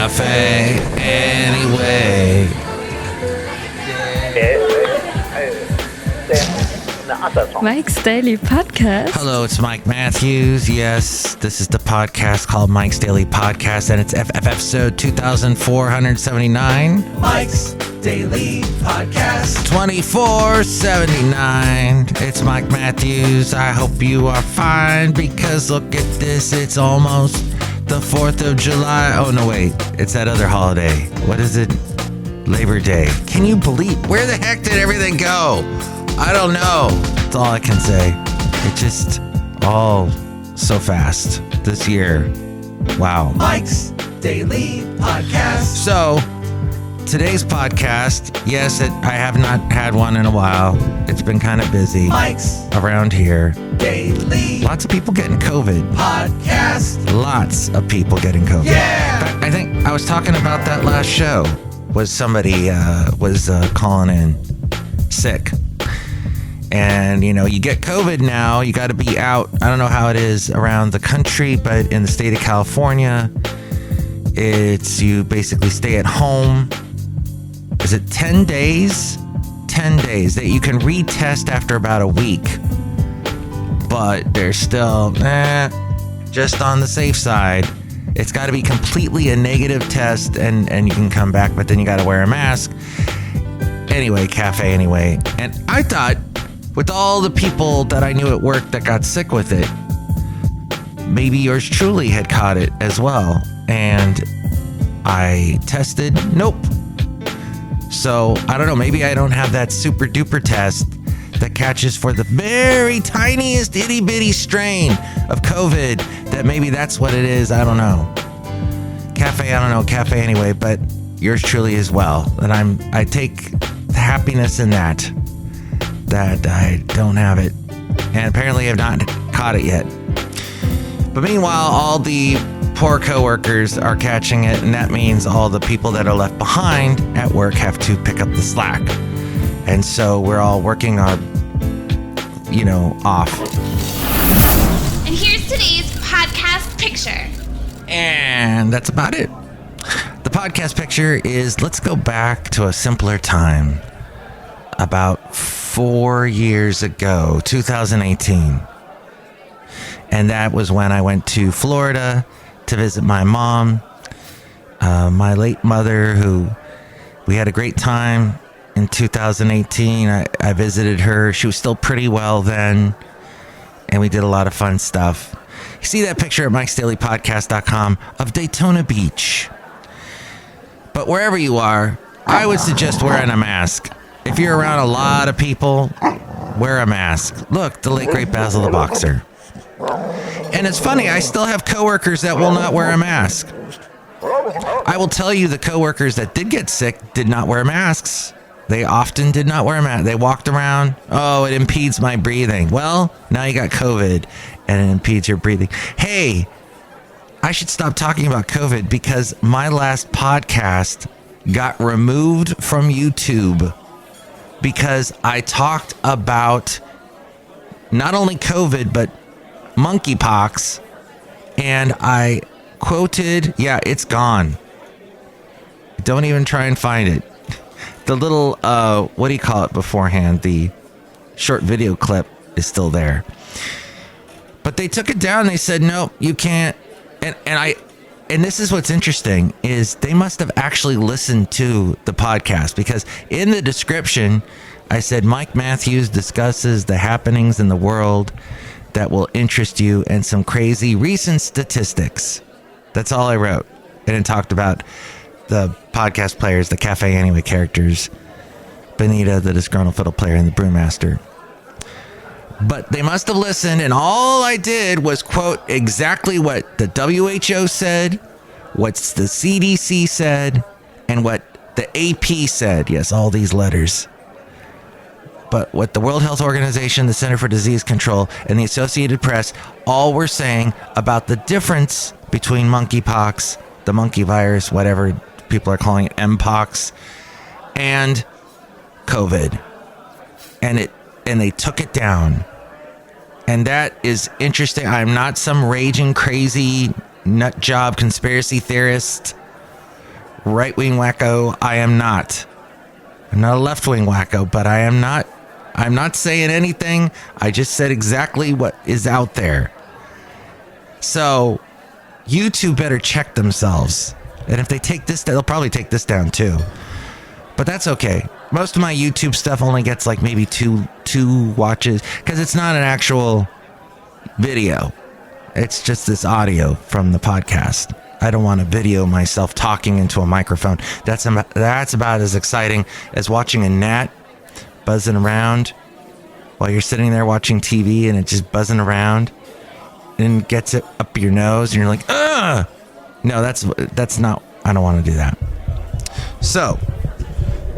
Cafe Anyway. Mike's Daily Podcast. Hello, it's Mike Matthews. Yes, this is the podcast called Mike's Daily Podcast, and it's episode 2479. Mike's Daily Podcast 2479. It's Mike Matthews. I hope you are fine because look at this. It's almost the 4th of July. Oh, no, wait. It's that other holiday. What is it? Labor Day. Can you believe? Where the heck did everything go? I don't know. That's all I can say. It just all so fast this year. Wow. Mike's Daily Podcast. So, today's podcast, yes, I have not had one in a while. It's been kind of busy. Mike's around here. Daily. Lots of people getting COVID. Podcast. Lots of people getting COVID. Yeah. In fact, I think I was talking about that last show. Was somebody was calling in sick. And, you know, you get COVID now, you got to be out. I don't know how it is around the country, but in the state of California, it's you basically stay at home. Is it 10 days? 10 days that you can retest after about a week. But they're still, just on the safe side. It's got to be completely a negative test and you can come back, but then you got to wear a mask. Anyway, Cafe Anyway. And I thought, with all the people that I knew at work that got sick with it, maybe yours truly had caught it as well. And I tested, nope. So, I don't know, maybe I don't have that super duper test that catches for the very tiniest itty bitty strain of COVID, that maybe that's what it is, I don't know. Cafe Anyway, but yours truly as well. And I take happiness in that I don't have it, and apparently I've not caught it yet. But meanwhile, all the poor coworkers are catching it, and that means all the people that are left behind at work have to pick up the slack. And so we're all working our, off. And here's today's podcast picture. And that's about it. The podcast picture is, let's go back to a simpler time. About 4 years ago, 2018. And that was when I went to Florida to visit my mom, my late mother, who we had a great time in 2018. I visited her. She was still pretty well then, and we did a lot of fun stuff. You see that picture at mikesdailypodcast.com of Daytona Beach. But wherever you are, I would suggest wearing a mask. If you're around a lot of people, wear a mask. Look, the late great Basil the Boxer. And it's funny, I still have coworkers that will not wear a mask. I will tell you, the coworkers that did get sick did not wear masks. They often did not wear a mask. They walked around, it impedes my breathing. Well, now you got COVID and it impedes your breathing. Hey, I should stop talking about COVID because my last podcast got removed from YouTube because I talked about not only COVID, but monkeypox. And I quoted, it's gone. Don't even try and find it. The little, what do you call it beforehand? The short video clip is still there. But they took it down. They said, no, you can't. And this is what's interesting, is they must have actually listened to the podcast, because in the description, I said, Mike Matthews discusses the happenings in the world that will interest you and some crazy recent statistics. That's all I wrote. And it talked about the podcast players, the Cafe Anyway characters, Benita, the disgruntled fiddle player, and the brewmaster. But they must have listened, and all I did was quote exactly what the WHO said, what the CDC said, and what the AP said. Yes, all these letters. But what the World Health Organization, the Center for Disease Control, and the Associated Press all were saying about the difference between monkeypox, the monkey virus, whatever people are calling it, Mpox, and COVID. And they took it down. And that is interesting. I'm not some raging crazy nut job conspiracy theorist. right-wing wacko. I am not. I'm not a left-wing wacko, but I'm not saying anything. I just said exactly what is out there. So YouTube better check themselves. And if they take this, they'll probably take this down too. But that's okay. Most of my YouTube stuff only gets like maybe two watches because it's not an actual video. It's just this audio from the podcast. I don't want to video myself talking into a microphone. That's about as exciting as watching a gnat buzzing around while you're sitting there watching TV and it's just buzzing around and gets it up your nose and you're like, ugh! No, that's not, I don't want to do that. So,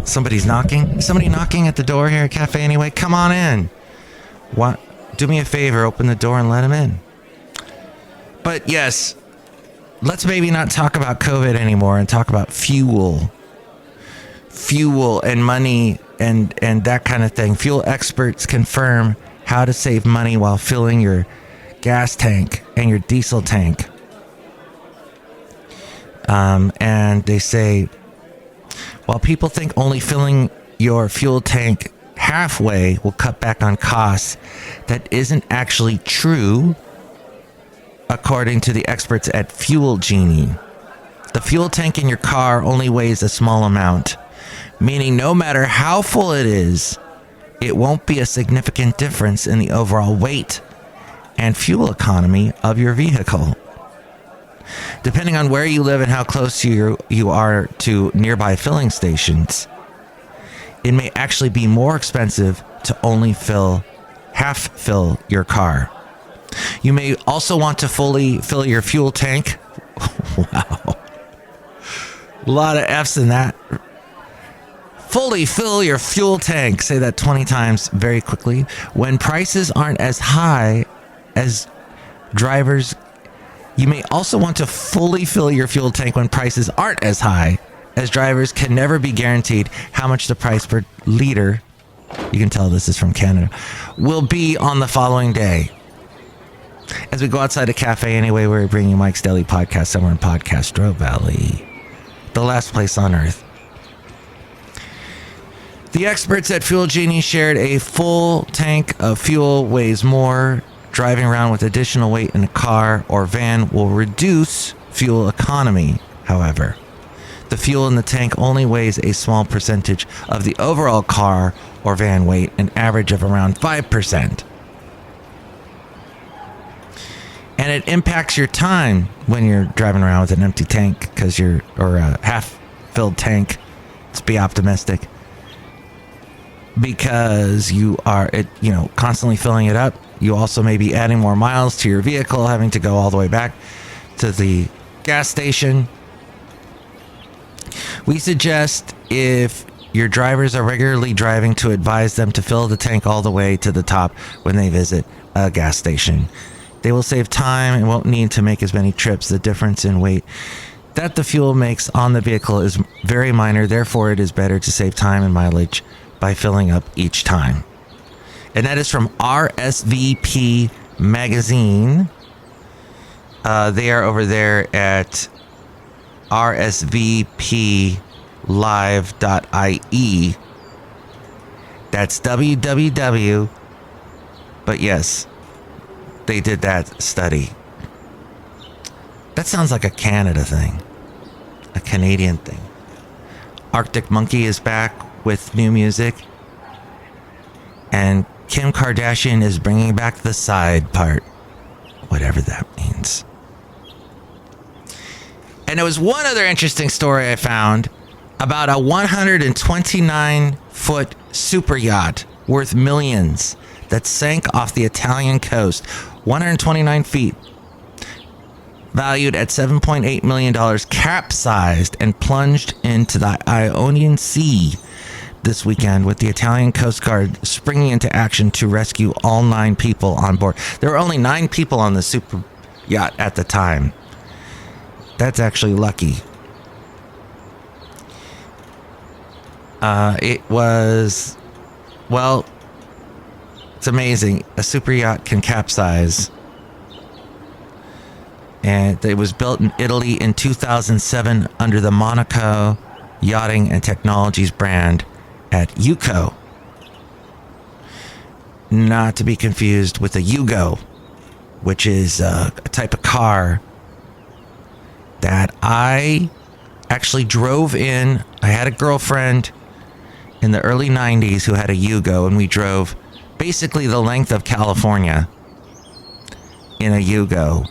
somebody's knocking. Is somebody knocking at the door here at Cafe Anyway? Come on in. What? Do me a favor, open the door and let him in. But yes, let's maybe not talk about COVID anymore and talk about fuel and money and that kind of thing. Fuel experts confirm how to save money while filling your gas tank and your diesel tank. And they say, while people think only filling your fuel tank halfway will cut back on costs, that isn't actually true, according to the experts at Fuel Genie. The fuel tank in your car only weighs a small amount, meaning no matter how full it is, it won't be a significant difference in the overall weight and fuel economy of your vehicle. Depending on where you live and how close you are to nearby filling stations, it may actually be more expensive to only half fill your car. You may also want to fully fill your fuel tank. Wow. A lot of F's in that. Fully fill your fuel tank. Say that 20 times very quickly. When prices aren't as high as drivers, you may also want to fully fill your fuel tank when prices aren't as high, as drivers can never be guaranteed how much the price per liter, you can tell this is from Canada, will be on the following day. As we go outside a cafe anyway, we're bringing Mike's Daily Podcast somewhere in Podcastro Valley, the last place on earth. The experts at Fuel Genie shared a full tank of fuel weighs more. Driving around with additional weight in a car or van will reduce fuel economy, however. The fuel in the tank only weighs a small percentage of the overall car or van weight, an average of around 5%. And it impacts your time when you're driving around with an empty tank or a half-filled tank. Let's be optimistic. Because you are, constantly filling it up. You also may be adding more miles to your vehicle, having to go all the way back to the gas station. We suggest if your drivers are regularly driving to advise them to fill the tank all the way to the top when they visit a gas station. They will save time and won't need to make as many trips. The difference in weight that the fuel makes on the vehicle is very minor. Therefore, it is better to save time and mileage by filling up each time. And that is from RSVP Magazine. They are over there at rsvplive.ie. That's www. But yes, they did that study. That sounds like a Canada thing. A Canadian thing. Arctic Monkey is back with new music. And Kim Kardashian is bringing back the side part. Whatever that means. And there was one other interesting story I found about a 129-foot super yacht worth millions that sank off the Italian coast. 129 feet. Valued at $7.8 million, capsized and plunged into the Ionian Sea this weekend, with the Italian Coast Guard springing into action to rescue all 9 people on board. There were only 9 people on the super yacht at the time. That's actually lucky. It was, well, it's amazing. A super yacht can capsize And it was built in Italy in 2007 under the Monaco Yachting and Technologies brand at Yuko. Not to be confused with a Yugo, which is a type of car that I actually drove in. I had a girlfriend in the early 90s who had a Yugo, and we drove basically the length of California in a Yugo.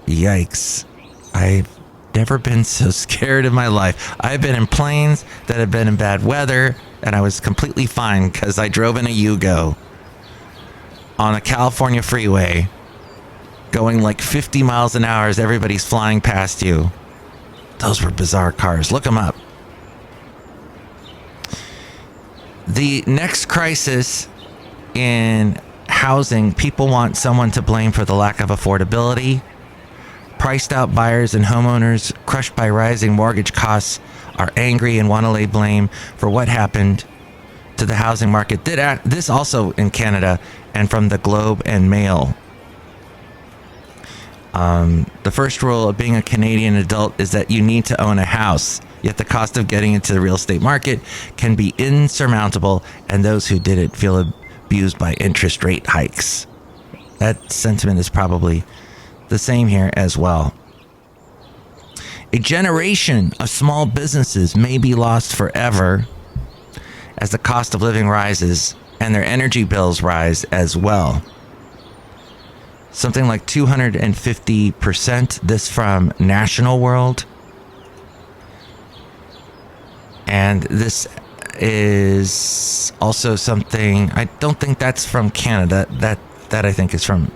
Yikes. I've never been so scared in my life. I've been in planes that have been in bad weather, and I was completely fine because I drove in a Yugo on a California freeway going like 50 miles an hour as everybody's flying past you. Those were bizarre cars. Look them up. The next crisis in housing, people want someone to blame for the lack of affordability. Priced out buyers and homeowners crushed by rising mortgage costs are angry and want to lay blame for what happened to the housing market. This also in Canada and from the Globe and Mail. The first rule of being a Canadian adult is that you need to own a house. Yet the cost of getting into the real estate market can be insurmountable, and those who did it feel abused by interest rate hikes. That sentiment is probably the same here as well. A generation of small businesses may be lost forever as the cost of living rises and their energy bills rise as well. Something like 250%. This from National World. And this is also something, I don't think that's from Canada. That I think is from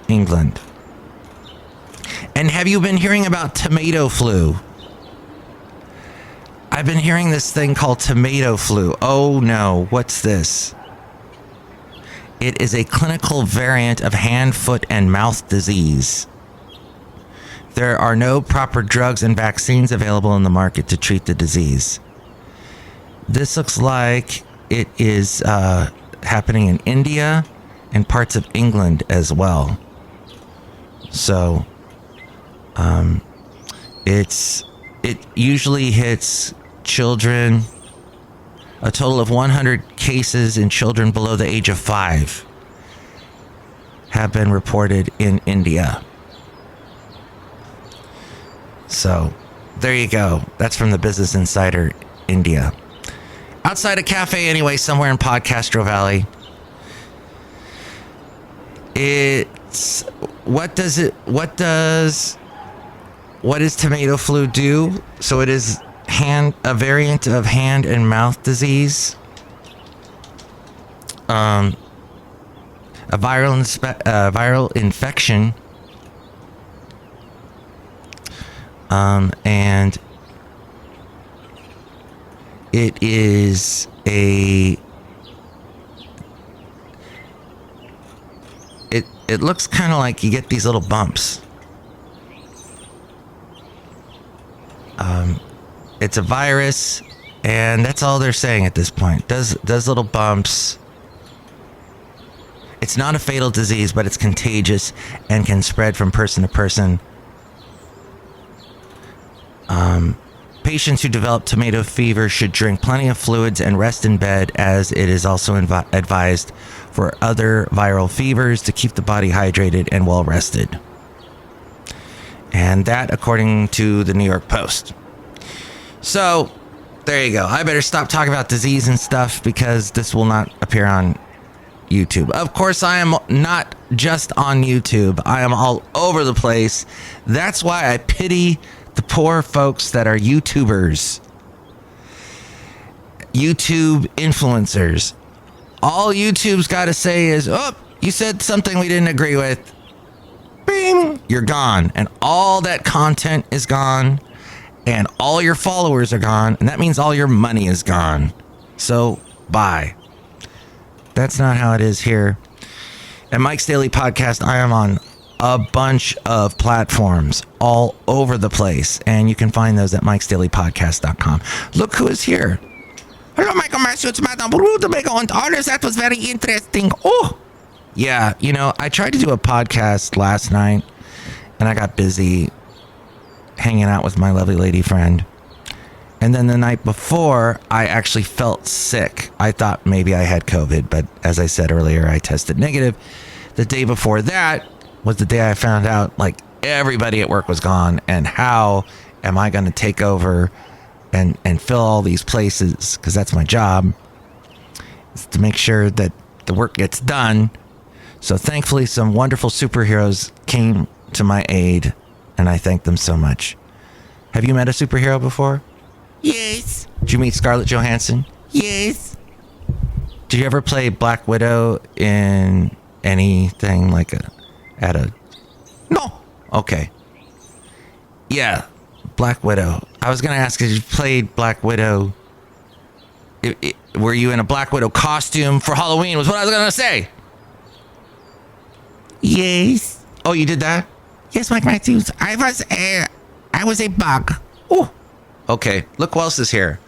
England. And have you been hearing about tomato flu? I've been hearing this thing called tomato flu. Oh no, what's this? It is a clinical variant of hand, foot, and mouth disease. There are no proper drugs and vaccines available in the market to treat the disease. This looks like it is happening in India and parts of England as well. So, it usually hits children. A total of 100 cases in children below the age of 5 have been reported in India. So, there you go. That's from the Business Insider, India. Outside a cafe anyway, somewhere in Podcastro Valley. What does tomato flu do? So it is a variant of hand and mouth disease. A viral infection. And it is it looks kind of like you get these little bumps. It's a virus, and that's all they're saying at this point. Does little bumps. It's not a fatal disease, but it's contagious and can spread from person to person. Patients who develop tomato fever should drink plenty of fluids and rest in bed, as it is also advised for other viral fevers to keep the body hydrated and well rested. And that, according to the New York Post. So, there you go. I better stop talking about disease and stuff because this will not appear on YouTube. Of course, I am not just on YouTube. I am all over the place. That's why I pity the poor folks that are YouTubers. YouTube influencers. All YouTube's got to say is, oh, you said something we didn't agree with. Bing, you're gone. And all that content is gone. And all your followers are gone. And that means all your money is gone. So, bye. That's not how it is here. At Mike's Daily Podcast, I am on a bunch of platforms all over the place. And you can find those at mikesdailypodcast.com. Look who is here. Hello, Michael Matthew. It's Madame Rootabega and others. That was very interesting. Oh, yeah. You know, I tried to do a podcast last night, and I got busy hanging out with my lovely lady friend. And then the night before, I actually felt sick. I thought maybe I had COVID, but as I said earlier, I tested negative. The day before that was the day I found out, like, everybody at work was gone, and how am I going to take over and fill all these places? Because that's my job, is to make sure that the work gets done. So thankfully, some wonderful superheroes came to my aid, and I thank them so much. Have you met a superhero before? Yes. Did you meet Scarlett Johansson? Yes. Did you ever play Black Widow in anything like No. Okay. Yeah, Black Widow. I was going to ask if you played Black Widow. Were you in a Black Widow costume for Halloween was what I was going to say. Yes. Oh, you did that? Yes, Mike Matthews. I was a bug. Oh. Okay, look who else is here.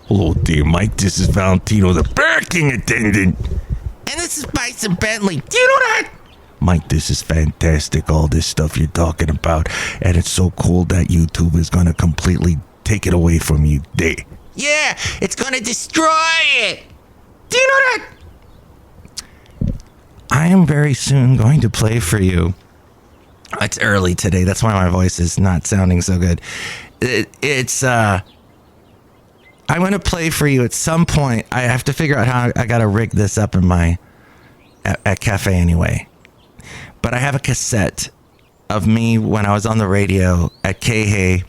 Hello there, Mike. This is Valentino, the parking attendant. And this is Bison Bentley. Do you know that? Mike, this is fantastic, all this stuff you're talking about. And it's so cool that YouTube is going to completely take it away from you there. Yeah, it's going to destroy it. Do you know that? I am very soon going to play for you. It's early today. That's why my voice is not sounding so good. I'm going to play for you at some point. I have to figure out how I got to rig this up in at Cafe Anyway. But I have a cassette of me when I was on the radio at K-Hay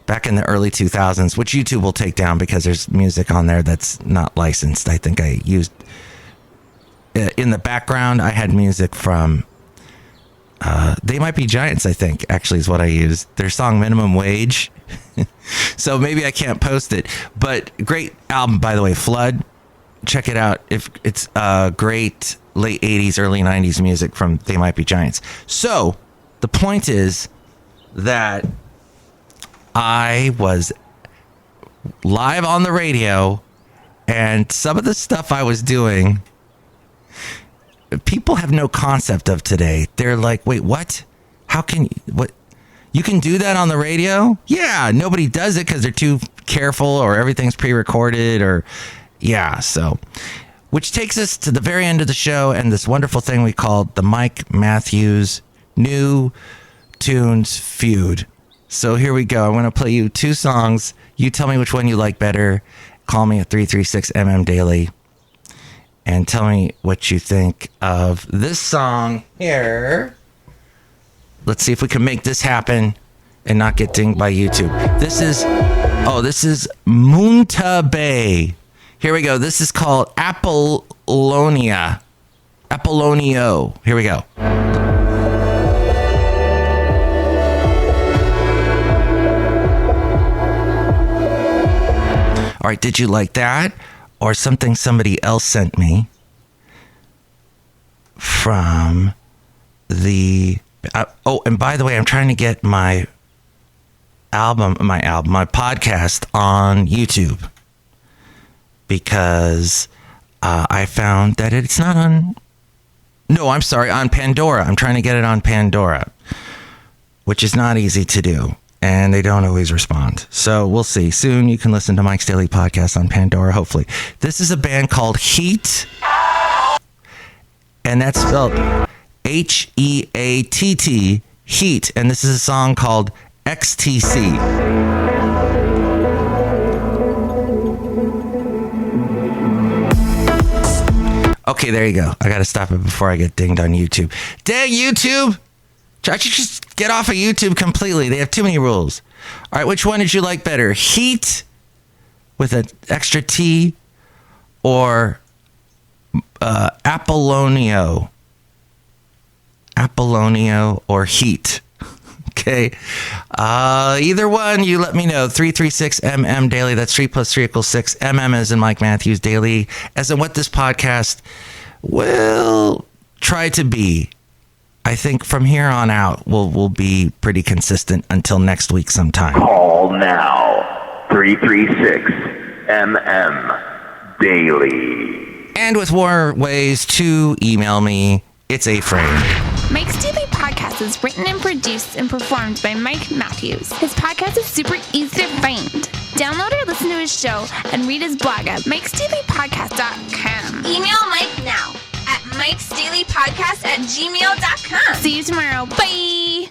back in the early 2000s, which YouTube will take down because there's music on there that's not licensed. I think I used in the background, I had music from They Might Be Giants, I think, actually is what I used. Their song Minimum Wage. So maybe I can't post it. But great album, by the way, Flood. Check it out. If it's great late 80s, early 90s music from They Might Be Giants. So the point is that I was live on the radio, and some of the stuff I was doing, people have no concept of today. They're like, wait, what? How can you, what? You can do that on the radio? Yeah, nobody does it because they're too careful or everything's pre-recorded or, yeah, so. Which takes us to the very end of the show and this wonderful thing we called the Mike Matthews New Tunes Feud. So here we go. I'm going to play you two songs. You tell me which one you like better. Call me at 336MM Daily. And tell me what you think of this song here. Let's see if we can make this happen and not get dinged by YouTube. This is Moonta Bay. Here we go. This is called Apollonia. Apollonio. Here we go. All right, did you like that? Or something somebody else sent me from the... and by the way, I'm trying to get my podcast on YouTube because I found that it's not on... No, I'm sorry, on Pandora. I'm trying to get it on Pandora, which is not easy to do. And they don't always respond. So we'll see. Soon you can listen to Mike's Daily Podcast on Pandora, hopefully. This is a band called Heat. And that's spelled Heatt, Heat. And this is a song called XTC. Okay, there you go. I got to stop it before I get dinged on YouTube. Dang, YouTube! I should just get off of YouTube completely. They have too many rules. All right, which one did you like better? Heat with an extra T or Apollonio? Apollonio or Heat? Okay. Either one, you let me know. 336MM Daily. That's 3 + 3 = 6. MM as in Mike Matthews Daily. As in what this podcast will try to be. I think from here on out, we'll be pretty consistent until next week sometime. Call now, 336MM Daily. And with more ways to email me, it's A-Frame. Mike's Daily Podcast Podcast is written and produced and performed by Mike Matthews. His podcast is super easy to find. Download or listen to his show and read his blog at mikesdailypodcast.com. Email Mike now at mikesdailypodcast@gmail.com. See you tomorrow. Bye!